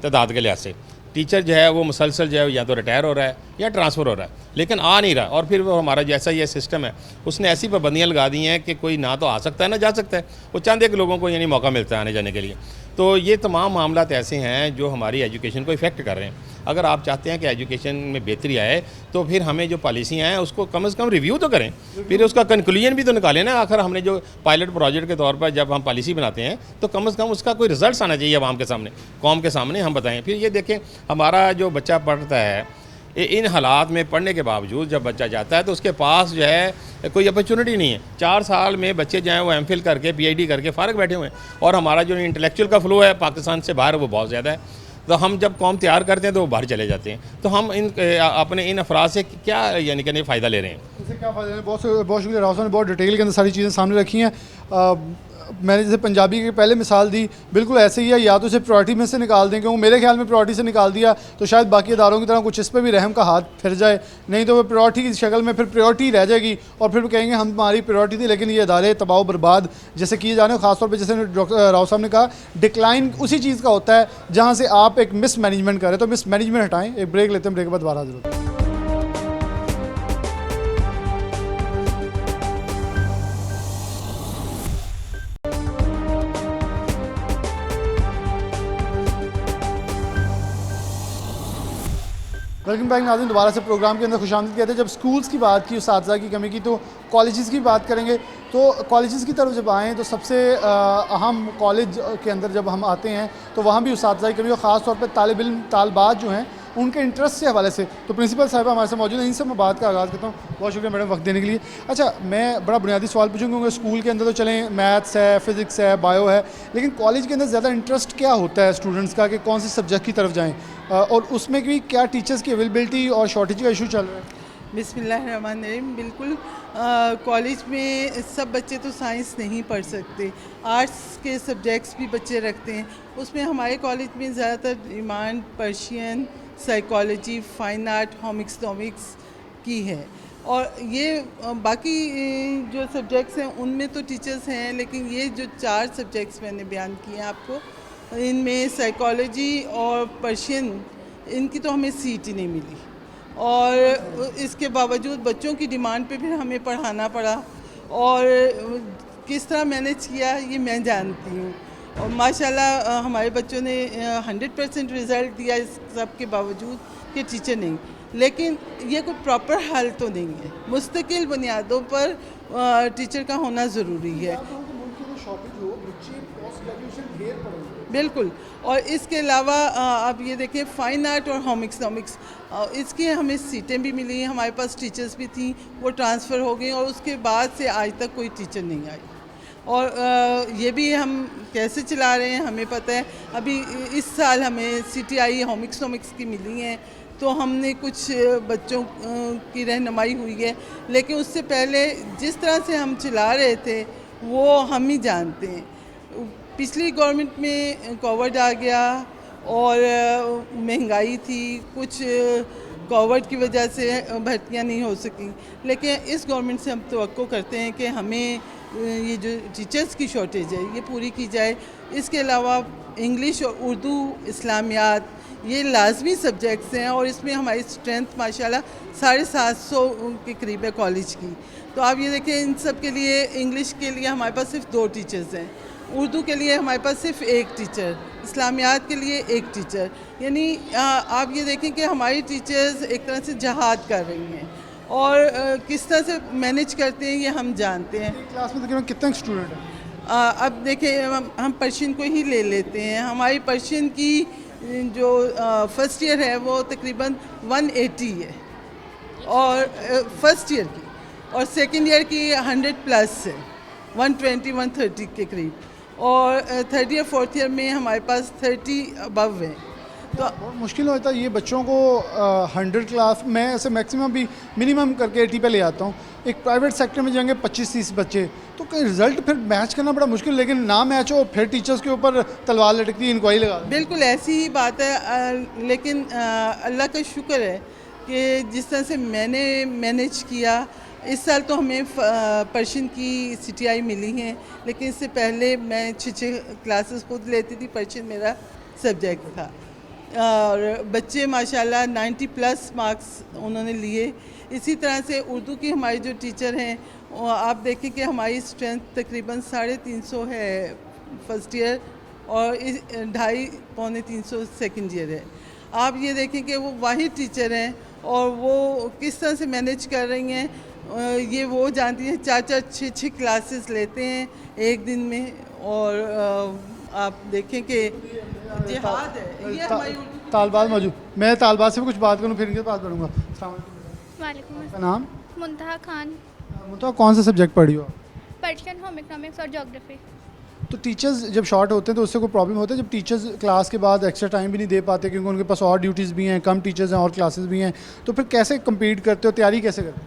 तादाद के लिहाज से। टीचर जो है वो मुसलसल जो है या तो रिटायर हो रहा है या ट्रांसफ़र हो रहा है, लेकिन आ नहीं रहा। और फिर वो हमारा जैसा ये सिस्टम है उसने ऐसी पाबंदियाँ लगा दी हैं कि कोई ना तो आ सकता है ना जा सकता है, वो चंद एक लोगों को यानी मौका मिलता है आने जाने के लिए। तो ये तमाम मामला ऐसे हैं जो हमारी एजुकेशन को इफ़ेक्ट कर रहे हैं। अगर आप चाहते हैं कि एजुकेशन में बेहतरी आए तो फिर हमें जो पॉलिसियाँ हैं उसको कम से कम रिव्यू तो करें, फिर उसका कंक्लूजन भी तो निकालें ना। आखिर हमने जो पायलट प्रोजेक्ट के तौर पर जब हम पॉलिसी बनाते हैं तो कम से कम उसका कोई रिजल्ट आना चाहिए आवाम के सामने, कौम के सामने हम बताएं। फिर ये देखें हमारा जो बच्चा पढ़ता है इन हालात में पढ़ने के बावजूद जब बच्चा जाता है तो उसके पास जो है कोई अपॉर्चुनिटी नहीं है। 4 साल में बच्चे जो हैं वो एमफिल करके PhD करके फ़ारग बैठे हुए हैं। और हमारा जो इंटेलेक्चुअल का फ्लो है पाकिस्तान से बाहर वो बहुत ज़्यादा है। तो हम जब कौम तैयार करते हैं तो वो बाहर चले जाते हैं। तो हम अपने इन अफराद से क्या यानी कि फ़ायदा ले रहे हैं? इससे क्या फ़ायदा है? बहुत शुक्रिया राव साहब ने बहुत डिटेल के अंदर सारी चीज़ें सामने रखी हैं। मैंने जैसे पंजाबी की पहले मिसाल दी, बिल्कुल ऐसे ही है, या तो इसे प्रायोरिटी में से निकाल दें, क्योंकि मेरे ख्याल में प्रायोरिटी से निकाल दिया तो शायद बाकी इदारों की तरह कुछ इस पर भी रहम का हाथ फिर जाए, नहीं तो वो प्रायोरिटी की शक्ल में फिर प्रायोरिटी रह जाएगी और फिर वो कहेंगे हम हमारी प्रायोरिटी थी लेकिन ये इदारे तबाह बर्बाद जैसे किए जा रहे हैं। ख़ासतौर पर जैसे डॉक्टर राव साहब ने कहा डिक्लाइन उसी चीज़ का होता है जहाँ से आप एक मिस मैनेजमेंट करें। तो मिस मैनेजमेंट हटाएँ, एक ब्रेक लेते हैं, ब्रेक के बाद दोबारा हाजिर होते हैं। वेलकम बैक नाज़रीन, दोबारा से प्रोग्राम के अंदर खुशामदीद कहते हैं। जब स्कूल्स की बात की, उस्ताद की कमी की, तो कॉलेजेस की बात करेंगे। तो कॉलेजेस की तरफ जब आएँ तो सबसे अहम कॉलेज के अंदर जब हम आते हैं तो वहाँ भी उस्ताद की कमी और ख़ास तौर पर तालिब इल्म तालबात जो हैं उनके इंटरेस्ट से हवाले से। तो प्रिंसिपल साहिबा हमारे साथ मौजूद हैं, इनसे मैं बात का आगाज़ करता हूँ। बहुत शुक्रिया मैडम वक्त देने के लिए। अच्छा, मैं बड़ा बुनियादी सवाल पूछूँगा, क्योंकि स्कूल के अंदर तो चलें मैथ्स है, फ़िज़िक्स है, बायो है, लेकिन कॉलेज के अंदर ज़्यादा इंटरेस्ट क्या होता है स्टूडेंट्स का कि कौन से सब्जेक्ट की तरफ जाएँ, और उसमें भी क्या टीचर्स की अवेलेबिलिटी और शॉर्टेज का इशू चल रहा है? बिस्मिल्लाहिर्रहमानिर्रहीम। बिल्कुल कॉलेज में सब बच्चे तो साइंस नहीं पढ़ सकते, आर्ट्स के सब्जेक्ट्स भी बच्चे रखते हैं। उसमें हमारे कॉलेज में ज़्यादातर demand Persian, psychology, fine art, home economics की है। और ये बाकी जो सब्जेक्ट्स हैं उनमें तो टीचर्स हैं, लेकिन ये जो 4 सब्जेक्ट्स मैंने बयान किए हैं आपको, इनमें साइकोलॉजी और पर्शियन इनकी तो हमें सीट ही नहीं मिली, और इसके बावजूद बच्चों की डिमांड पे फिर हमें पढ़ाना पड़ा। और किस तरह मैनेज किया ये मैं जानती हूँ। और माशाल्लाह हमारे बच्चों ने 100% रिज़ल्ट दिया इस सब के बावजूद कि टीचर नहीं। लेकिन ये कोई प्रॉपर हल तो नहीं है, मुस्तकिल बुनियादों पर टीचर का होना ज़रूरी है। बिल्कुल। और इसके अलावा आप ये देखें फ़ाइन आर्ट और होम इकोनॉमिक्स, इसकी हमें सीटें भी मिली, हमारे पास टीचर्स भी थी, वो ट्रांसफ़र हो गई और उसके बाद से आज तक कोई टीचर नहीं आई। और ये भी हम कैसे चला रहे हैं हमें पता है। अभी इस साल हमें CTI होम इकोनॉमिक्स की मिली हैं, तो हमने कुछ बच्चों की रहनुमाई हुई है, लेकिन उससे पहले जिस तरह से हम चला रहे थे वो हम ही जानते हैं। पिछली गवर्नमेंट में कोविड आ गया और महंगाई थी, कुछ कोविड की वजह से भर्तियां नहीं हो सकी, लेकिन इस गवर्नमेंट से हम तवक्को करते हैं कि हमें ये जो टीचर्स की शॉर्टेज है ये पूरी की जाए। इसके अलावा इंग्लिश और उर्दू, इस्लामियात ये लाजमी सब्जेक्ट्स हैं और इसमें हमारी स्ट्रेंथ माशाल्लाह 750 के करीब है कॉलेज की। तो आप ये देखें, इन सब के लिए इंग्लिश के लिए हमारे पास सिर्फ 2 टीचर्स हैं, उर्दू के लिए हमारे पास सिर्फ 1 टीचर, इस्लामियात के लिए 1 टीचर। यानी आप ये देखें कि हमारी टीचर्स एक तरह से जहाद कर रही हैं और किस तरह से मैनेज करते हैं ये हम जानते हैं। क्लास में तकरीबन कितने स्टूडेंट हैं? अब देखें, हम पर्शियन को ही ले लेते हैं। हमारी पर्शियन की जो फ़र्स्ट ईयर है वो तकरीबन 180 है, और फर्स्ट ईयर की, और सेकेंड ईयर की 100+ है, 120-130 के करीब, और थर्ड ईयर फोर्थ ईयर में हमारे पास 30 अबव है। तो बहुत मुश्किल होता है ये बच्चों को 100 क्लास मैं ऐसे मैक्सिमम भी मिनिमम करके 80 पे ले आता हूँ। एक प्राइवेट सेक्टर में जाएंगे 25-30 बच्चे, तो कहीं रिजल्ट फिर मैच करना बड़ा मुश्किल, लेकिन ना मैच हो फिर टीचर्स के ऊपर तलवार लटकती है, इंक्वायरी लगा देते हैं। बिल्कुल ऐसी ही बात है, लेकिन अल्लाह का शुक्र है कि जिस तरह से मैंने मैनेज किया, इस साल तो हमें पर्शियन की CTI मिली हैं, लेकिन इससे पहले मैं 6 क्लासेस खुद लेती थी, पर्शियन मेरा सब्जेक्ट था और बच्चे माशाल्लाह 90+ मार्क्स उन्होंने लिए। इसी तरह से उर्दू की हमारी जो टीचर हैं, आप देखें कि हमारी स्ट्रेंथ तकरीबन 350 है फर्स्ट ईयर और 250-300 सेकेंड ईयर है। आप ये देखें कि वो वाहिद टीचर हैं और वो किस तरह से मैनेज कर रही हैं, ये वो जानती हैं। 4-4, 6-6 क्लासेस लेते हैं एक दिन में और आप देखें कि जिहाद है ये हमारी तालबाज मौजूद, मैं तालबाज से भी कुछ बात करूँ फिर इनके पास बढ़ूँगा। अस्सलाम वालेकुम। वालेकुम आपका नाम? मुंतहा खान। तो कौन सा सब्जेक्ट पढ़ी हो आप? पर्शियन, होम इकोनॉमिक्स और ज्योग्राफी। तो टीचर्स जब शॉर्ट होते हैं तो उससे कोई प्रॉब्लम होता है जब टीचर्स क्लास के बाद एक्स्ट्रा टाइम भी नहीं दे पाते क्योंकि उनके पास और ड्यूटीज़ भी हैं, कम टीचर्स हैं और क्लासेस भी हैं, तो फिर कैसे कम्पीट करते हो, तैयारी कैसे करते हो?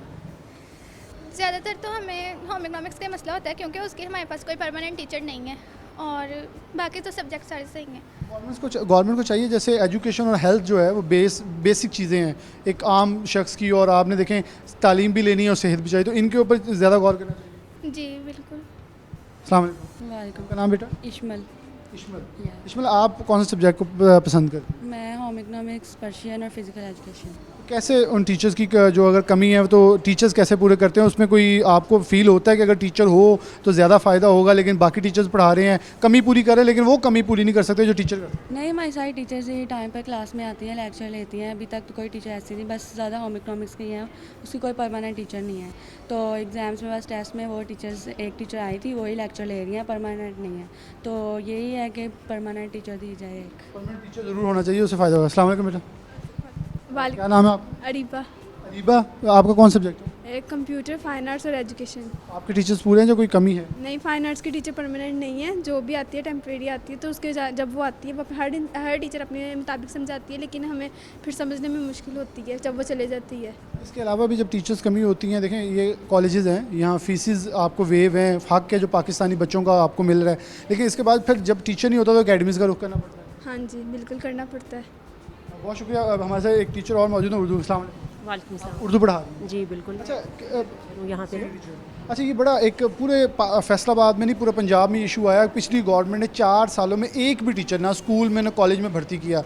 ज़्यादातर तो हमें होम इकोनॉमिक्स का मसला होता है क्योंकि उसके हमारे पास कोई परमानेंट टीचर नहीं है और बाकी तो सब्जेक्ट सारे सही हैं। गवर्नमेंट को चाहिए जैसे एजुकेशन और हेल्थ जो है वो बेसिक चीज़ें हैं एक आम शख्स की, और आपने देखें तालीम भी लेनी है और सेहत भी चाहिए, तो इनके ऊपर ज़्यादा गौर करना चाहिए। जी बिल्कुल। अस्सलाम वालेकुम। वालेकुम। आपका नाम बेटा? इशमल। इशमल, आप कौन सा सब्जेक्ट को पसंद करते? मैं होम इकोनॉमिक्स, पर्शियन और फिज़िकल एजुकेशन। कैसे उन टीचर्स की जो अगर कमी है तो टीचर्स कैसे पूरे करते हैं, उसमें कोई आपको फील होता है कि अगर टीचर हो तो ज़्यादा फ़ायदा होगा, लेकिन बाकी टीचर्स पढ़ा रहे हैं कमी पूरी कर रहे हैं लेकिन वो कमी पूरी नहीं कर सकते जो टीचर करते हैं? नहीं, हमारी सारी टीचर्स ही टाइम पर क्लास में आती हैं, लेक्चर लेती हैं। अभी तक तो कोई टीचर ऐसी नहीं, बस ज़्यादा होम इकोनॉमिक्स की हैं, उसकी कोई परमानेंट टीचर नहीं है। तो एग्ज़ाम्स में बस टेस्ट में वो टीचर्स, एक टीचर आई थी वही लेक्चर ले रही हैं, परमानेंट नहीं है। तो यही है कि परमानेंट टीचर दी जाए एक। परमानेंट टीचर ज़रूर होना चाहिए, उससे फ़ायदा होगा। अस्सलाम वालेकुम बेटा। क्या नाम है आपका? अरीबा। अरीबा, आपका कौन सब्जेक्ट है? कंप्यूटर, फाइन आर्ट्स और एजुकेशन। आपके टीचर्स पूरे हैं जो कोई कमी है? नहीं, फाइन आर्ट्स की टीचर परमानेंट नहीं है, जो भी आती है टेम्प्रेरी आती है, तो उसके जब वो आती है वो हर टीचर अपने मुताबिक समझाती है, लेकिन हमें फिर समझने में मुश्किल होती है जब वो चले जाती है। इसके अलावा भी जब टीचर्स कमी होती हैं, देखें ये कॉलेजेस हैं, यहाँ फीसिस आपको वेव हैं, हक़ है जो पाकिस्तानी बच्चों का आपको मिल रहा है, लेकिन इसके बाद फिर जब टीचर नहीं होता तो अकेडमीज़ का रुख करना पड़ता है। हाँ जी बिल्कुल करना पड़ता है। बहुत शुक्रिया। अब हमारे साथ एक टीचर और मौजूद है उर्दू। अस्सलाम वालेकुम सलाम। उर्दू पढ़ा रही हैं? जी बिल्कुल। अच्छा, यहाँ पे अच्छा ये बड़ा एक पूरे फैसलाबाद में नहीं पूरे पंजाब में इशू आया, पिछली गवर्नमेंट ने 4 सालों में एक भी टीचर ना स्कूल में ना कॉलेज में भर्ती किया।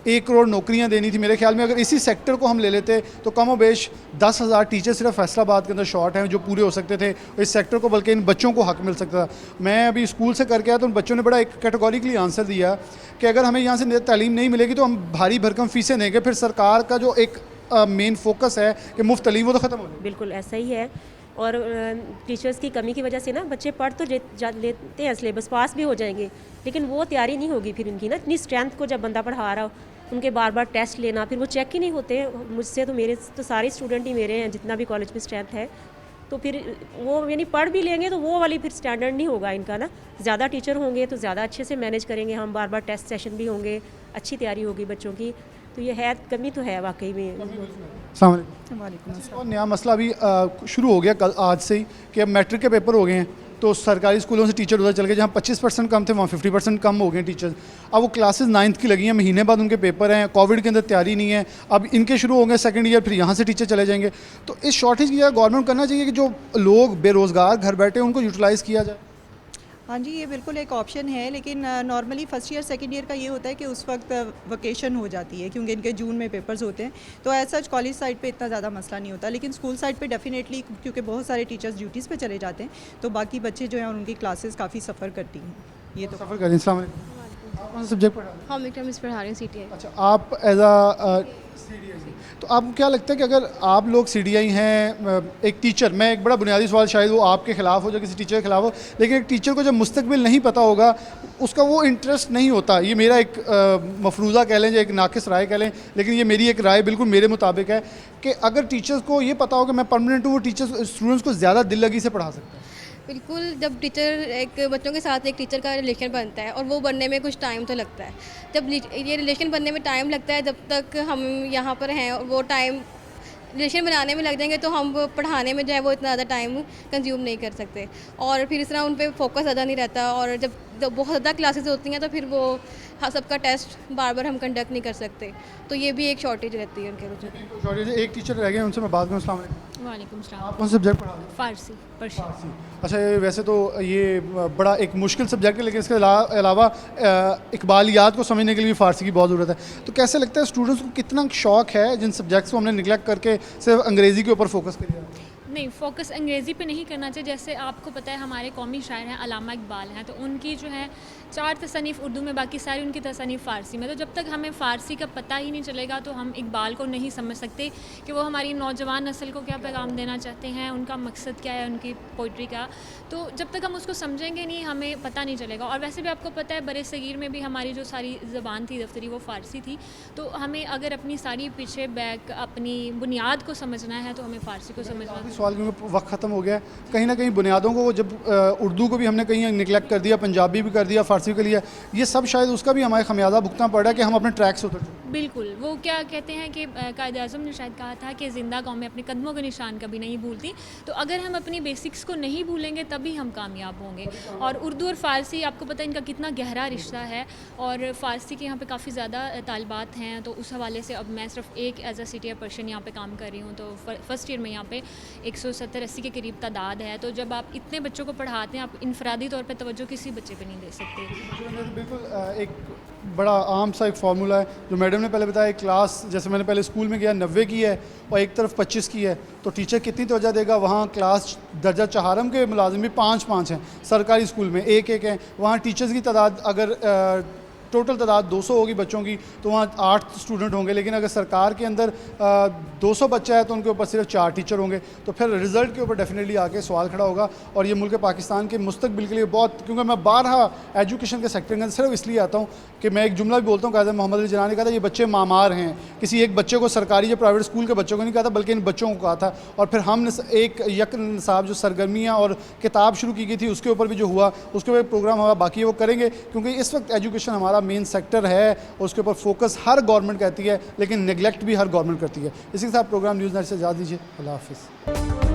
1 करोड़ नौकरियां देनी थी, मेरे ख्याल में अगर इसी सेक्टर को हम ले लेते तो कम बेश 10,000 टीचर सिर्फ फैसलाबाद के अंदर शॉर्ट हैं जो पूरे हो सकते थे इस सेक्टर को, बल्कि इन बच्चों को हक मिल सकता था। मैं अभी स्कूल से करके आया तो उन बच्चों ने बड़ा एक कैटेगोरिकली आंसर दिया कि अगर हमें यहाँ से तालीम नहीं मिलेगी तो हम भारी भरकम फीसें देंगे, फिर सरकार का जो एक मेन फोकस है कि मुफ्त तालीम वो तो ख़त्म हो जाए। बिल्कुल ऐसा ही है, और टीचर्स की कमी की वजह से ना बच्चे पढ़ तो लेते हैं, सिलेबस पास भी हो जाएंगे, लेकिन वो तैयारी नहीं होगी फिर उनकी ना, इतनी स्ट्रेंथ को जब बंदा पढ़ा रहा हो, उनके बार बार टेस्ट लेना, फिर वो चेक ही नहीं होते। मुझसे तो मेरे तो सारे स्टूडेंट ही मेरे हैं जितना भी कॉलेज में स्ट्रेंथ है, तो फिर वो यानी पढ़ भी लेंगे तो वो वाली फिर स्टैंडर्ड नहीं होगा इनका ना। ज़्यादा टीचर होंगे तो ज़्यादा अच्छे से मैनेज करेंगे हम, बार बार टेस्ट सेशन भी होंगे, अच्छी तैयारी होगी बच्चों की, तो ये है कमी तो है वाकई में। अस्सलाम वालेकुम। और नया मसला अभी शुरू हो गया कल आज से ही कि अब मैट्रिक के पेपर हो गए हैं, तो सरकारी स्कूलों से टीचर उधर चल गए, जहाँ 25% कम थे वहाँ 50% कम हो गए टीचर्स। अब वो क्लासेस 9th की लगी हैं, महीने बाद उनके पेपर हैं, कोविड के अंदर तैयारी नहीं है, अब इनके शुरू होंगे सेकंड ईयर, फिर यहाँ से टीचर चले जाएंगे। तो इस शॉर्टेज की जगह गवर्नमेंट करना चाहिए कि जो लोग बेरोज़गार घर बैठे उनको यूटिलाइज़ किया जाए। हाँ जी, ये बिल्कुल एक ऑप्शन है, लेकिन normally first year second year का ये होता है कि उस वक्त वकेशन हो जाती है क्योंकि इनके जून में पेपर्स होते हैं, तो एज सच कॉलेज साइड पे इतना ज़्यादा मसला नहीं होता, लेकिन स्कूल साइड पे डेफिनेटली क्योंकि बहुत सारे टीचर्स ड्यूटीज़ पे चले जाते हैं, तो बाकी बच्चे जो हैं उनकी क्लासेस काफ़ी सफ़र करती हैं। ये तो सफ़र करें। अस्सलाम वालेकुम। आप कौन सा सब्जेक्ट पढ़ा रहे हैं? होम इकोनॉमिक्स पढ़ा रही हूँ, CTI। अच्छा, आप एज आ तो आपको क्या लगता है कि अगर आप लोग CDI हैं, एक टीचर, मैं एक बड़ा बुनियादी सवाल शायद वो आपके ख़िलाफ़ हो, जो किसी टीचर के ख़िलाफ़ हो, लेकिन एक टीचर को जब मुस्तकबिल नहीं पता होगा, उसका वो इंटरेस्ट नहीं होता, ये मेरा एक मफरूज़ा कह लें या एक नाकिस राय कह लें, लेकिन ये मेरी एक राय बिल्कुल मेरे मुताबिक है कि अगर टीचर्स को ये पता हो कि मैं परमानेंट हूँ, वो टीचर्स स्टूडेंट्स को ज़्यादा दिल लगी से पढ़ा सकता है। बिल्कुल, जब टीचर एक बच्चों के साथ एक टीचर का रिलेशन बनता है और वो बनने में कुछ टाइम तो लगता है। जब ये रिलेशन बनने में टाइम लगता है, जब तक हम यहाँ पर हैं और वो टाइम रिलेशन बनाने में लग जाएंगे तो हम वो पढ़ाने में जो है वो इतना ज़्यादा टाइम कंज्यूम नहीं कर सकते और फिर इस तरह उन पे फोकस ज़्यादा नहीं रहता। और जब बहुत ज़्यादा क्लासेस होती हैं तो फिर वो सबका टेस्ट बार बार हम कंडक्ट नहीं कर सकते, तो ये भी एक शॉर्टेज रहती है उनके वजह। शॉर्टेज एक टीचर रह गए, उनसे मैं बात करूँ। अस्सलाम वालेकुम। वालेकुम सलाम। आप कौन सा सब्जेक्ट पढ़ा रहे हैं? फ़ारसी, पर्शियन। अच्छा, वैसे तो ये बड़ा एक मुश्किल सब्जेक्ट है, लेकिन इसके अलावा इकबालियात को समझने के लिए भी फ़ारसी की बहुत ज़रूरत है। तो कैसे लगता है स्टूडेंट्स को कितना शौक़ है जिन सब्जेक्ट्स को हमने निगलेक्ट करके सिर्फ अंग्रेज़ी के ऊपर फोकस किया? नहीं, फ़ोकस अंग्रेज़ी पे नहीं करना चाहिए। जैसे आपको पता है हमारे कौमी शायर हैं अल्लामा इकबाल हैं, तो उनकी जो है 4 तसनीफ़ उर्दू में, बाकी सारी उनकी तसनीफ़ फ़ारसी में। तो जब तक हमें फ़ारसी का पता ही नहीं चलेगा तो हम इकबाल को नहीं समझ सकते कि वो हमारी नौजवान नस्ल को क्या पैगाम देना चाहते हैं, उनका मकसद क्या है उनकी पोइट्री का। तो जब तक हम उसको समझेंगे नहीं हमें पता नहीं चलेगा। और वैसे भी आपको पता है बरे सगीर में भी हमारी जो सारी ज़बान थी दफ्तरी वो फ़ारसी थी, तो हमें अगर अपनी सारी पीछे बैक अपनी बुनियाद को समझना है तो हमें फ़ारसी को समझना है। सवाल क्योंकि वक्त ख़त्म हो गया है, कहीं ना कहीं बुनियादों को जब उर्दू को भी हमने कहीं निगलेक्ट कर दिया, पंजाबी भी कर दिया, फ़ारसी के लिए, ये सब शायद उसका भी हमारे खमियाजा भुगतना पड़ रहा है कि हम अपने ट्रैक से उतर चुके। बिल्कुल, वो क्या कहते हैं कि कायद-ए-आज़म ने शायद कहा था कि ज़िंदा कौमें अपने कदमों के निशान कभी नहीं भूलती। तो अगर हम अपनी बेसिक्स को नहीं भूलेंगे तभी हम कामयाब होंगे। और उर्दू और फ़ारसी आपको पता है इनका कितना गहरा रिश्ता है, और फ़ारसी के यहाँ पे काफ़ी ज़्यादा तालिबात हैं, तो उस हवाले से अब मैं सिर्फ एक एज अ सिटी पर्सन यहाँ पे काम कर रही हूँ। तो फर्स्ट ईयर में यहाँ पे 170-80 के करीब तादाद है। तो जब आप इतने बच्चों को पढ़ाते हैं, आप इनफरादी तौर पर तवज्जो किसी बच्चे पर नहीं दे सकते। बिल्कुल, एक बड़ा आम सा एक फार्मूला है जो मैडम ने पहले बताया। क्लास जैसे मैंने पहले स्कूल में गया 90 की है और एक तरफ 25 की है, तो टीचर कितनी तवज्जो देगा? वहाँ क्लास दर्जा चहारम के मुलाजिम भी 5-5 हैं, सरकारी स्कूल में 1-1 हैं। वहाँ टीचर्स की तादाद अगर टोटल तादाद 200 होगी बच्चों की तो वहाँ 8 स्टूडेंट होंगे, लेकिन अगर सरकार के अंदर 200 बच्चा है तो उनके ऊपर सिर्फ 4 टीचर होंगे। तो फिर रिज़ल्ट के ऊपर डेफिनेटली आके सवाल खड़ा होगा। और ये मुल्क पाकिस्तान के मुस्तकबिल के लिए बहुत, क्योंकि मैं बारहा एजुकेशन के सेक्टर के अंदर सिर्फ इसलिए आता हूँ कि मैं एक जुमला भी बोलता हूँ, कायद मोहम्मद अली जिन्ना ने कहा था ये बच्चे मामार हैं। किसी एक बच्चे को सरकारी या प्राइवेट स्कूल के बच्चों को नहीं कहा था, बल्कि इन बच्चों को कहा था। और फिर हमने एक यक निसाब जो सरगर्मियाँ और किताब शुरू की गई थी उसके ऊपर भी जो हुआ, उसके ऊपर प्रोग्राम हुआ, बाकी वो करेंगे, क्योंकि इस वक्त एजुकेशन हमारा मेन सेक्टर है। उसके ऊपर फोकस हर गवर्नमेंट कहती है, लेकिन नेगलेक्ट भी हर गवर्नमेंट करती है। इसी के साथ प्रोग्राम न्यूज़ नेट से इजाज़त दीजिए। अल्लाह हाफ़िज़।